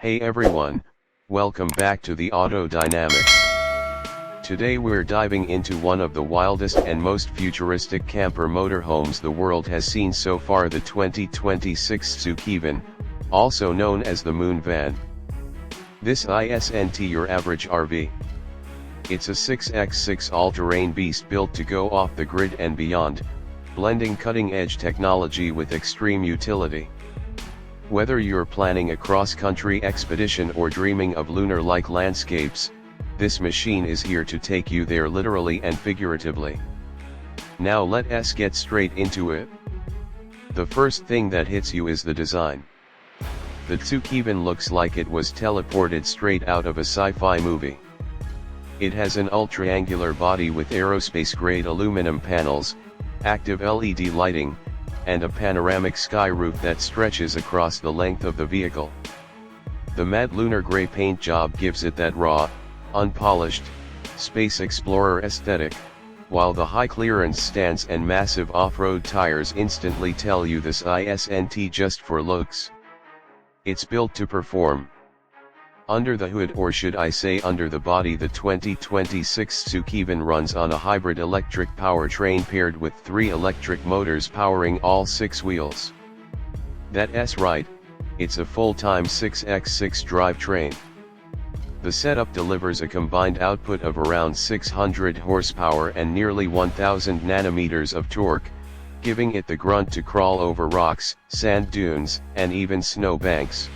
Hey everyone, welcome back to the Auto Dynamics. Today we're diving into one of the wildest and most futuristic camper motorhomes the world has seen so far, the 2026 Tsukivan, also known as the Moon Van. This isn't your average RV. It's a 6x6 all-terrain beast built to go off the grid and beyond, blending cutting-edge technology with extreme utility. Whether you're planning a cross-country expedition or dreaming of lunar-like landscapes, this machine is here to take you there literally and figuratively. Now let's get straight into it. The first thing that hits you is the design. The Tsukivan looks like it was teleported straight out of a sci-fi movie. It has an ultra-angular body with aerospace-grade aluminum panels, active LED lighting, and a panoramic sky roof that stretches across the length of the vehicle. The matte lunar gray paint job gives it that raw, unpolished, space explorer aesthetic, while the high clearance stance and massive off-road tires instantly tell you this isn't just for looks. It's built to perform. Under the hood, or should I say under the body, the 2026 Tsukivan runs on a hybrid electric powertrain paired with 3 electric motors powering all 6 wheels. That's right, it's a full-time 6x6 drivetrain. The setup delivers a combined output of around 600 horsepower and nearly 1000 nanometers of torque, giving it the grunt to crawl over rocks, sand dunes, and even snow banks.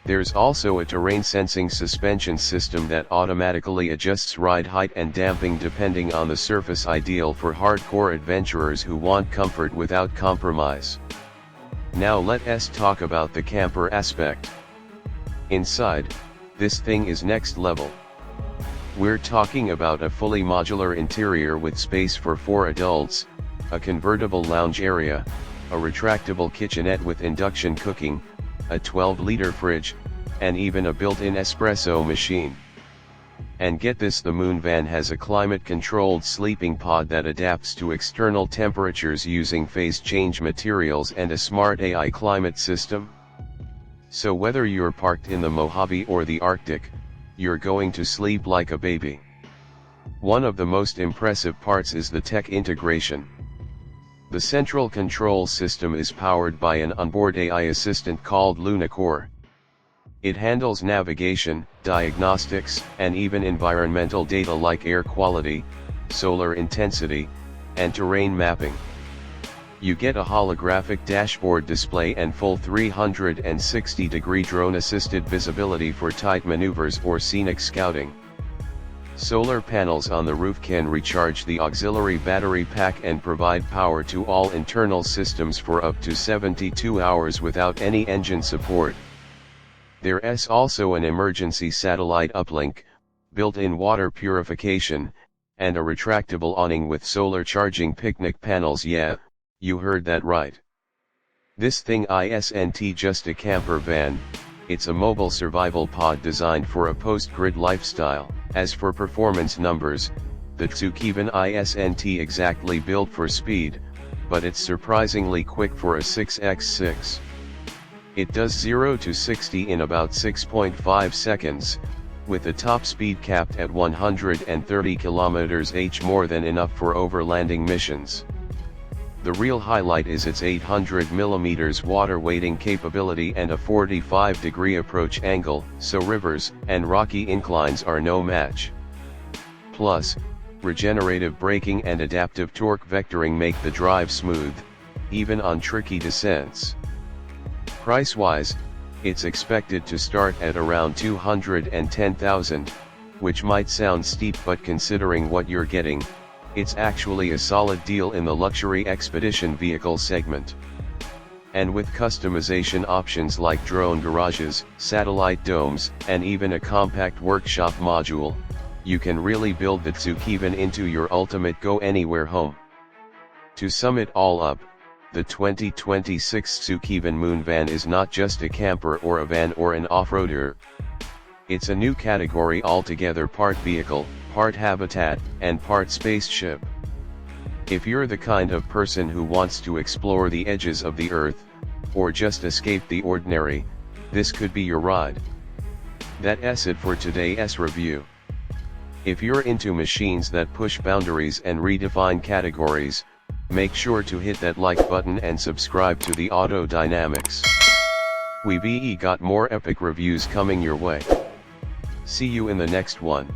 There's also a terrain-sensing suspension system that automatically adjusts ride height and damping depending on the surface, ideal for hardcore adventurers who want comfort without compromise. Now let's talk about the camper aspect. Inside, this thing is next level. We're talking about a fully modular interior with space for 4 adults, a convertible lounge area, a retractable kitchenette with induction cooking, a 12-liter fridge, and even a built-in espresso machine. And get this, the Moon Van has a climate-controlled sleeping pod that adapts to external temperatures using phase change materials and a smart AI climate system. So whether you're parked in the Mojave or the Arctic, you're going to sleep like a baby. One of the most impressive parts is the tech integration. The central control system is powered by an onboard AI assistant called LunaCore. It handles navigation, diagnostics, and even environmental data like air quality, solar intensity, and terrain mapping. You get a holographic dashboard display and full 360-degree drone-assisted visibility for tight maneuvers or scenic scouting. Solar panels on the roof can recharge the auxiliary battery pack and provide power to all internal systems for up to 72 hours without any engine support. There's also an emergency satellite uplink, built-in water purification, and a retractable awning with solar charging picnic panels. Yeah, you heard that right. This thing isn't just a camper van, it's a mobile survival pod designed for a post-grid lifestyle. As for performance numbers, the Tsukivan isn't exactly built for speed, but it's surprisingly quick for a 6x6. It does 0 to 60 in about 6.5 seconds, with the top speed capped at 130 km/h, more than enough for overlanding missions. The real highlight is its 800mm water weighting capability and a 45-degree approach angle, so rivers and rocky inclines are no match. Plus, regenerative braking and adaptive torque vectoring make the drive smooth, even on tricky descents. Price-wise, it's expected to start at around $210,000, which might sound steep, but considering what you're getting, it's actually a solid deal in the luxury expedition vehicle segment. And with customization options like drone garages, satellite domes, and even a compact workshop module, you can really build the Tsukivan into your ultimate go-anywhere home. To sum it all up, the 2026 Tsukivan Moon Van is not just a camper or a van or an off-roader. It's a new category altogether, part vehicle, part habitat, and part spaceship. If you're the kind of person who wants to explore the edges of the earth, or just escape the ordinary, this could be your ride. That's it for today's review. If you're into machines that push boundaries and redefine categories, make sure to hit that like button and subscribe to the Auto Dynamics. We got more epic reviews coming your way. See you in the next one.